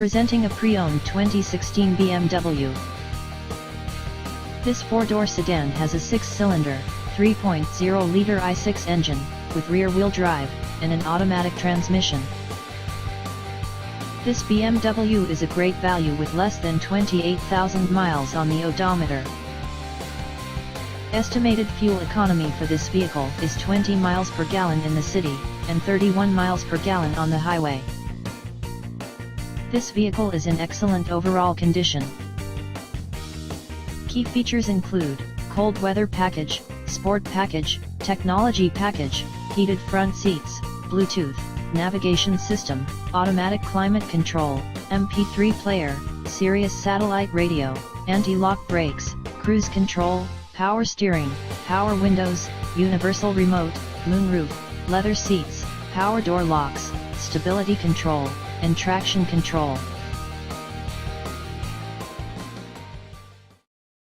Presenting a pre-owned 2016 BMW. This four-door sedan has a six-cylinder, 3.0-liter i6 engine, with rear-wheel drive, and an automatic transmission. This BMW is a great value with less than 28,000 miles on the odometer. Estimated fuel economy for this vehicle is 20 miles per gallon in the city, and 31 miles per gallon on the highway. This vehicle is in excellent overall condition. Key features include cold weather package, sport package, technology package, heated front seats, Bluetooth, navigation system, automatic climate control, MP3 player, Sirius satellite radio, anti-lock brakes, cruise control, power steering, power windows, universal remote, moonroof, leather seats, power door locks, stability control, and traction control.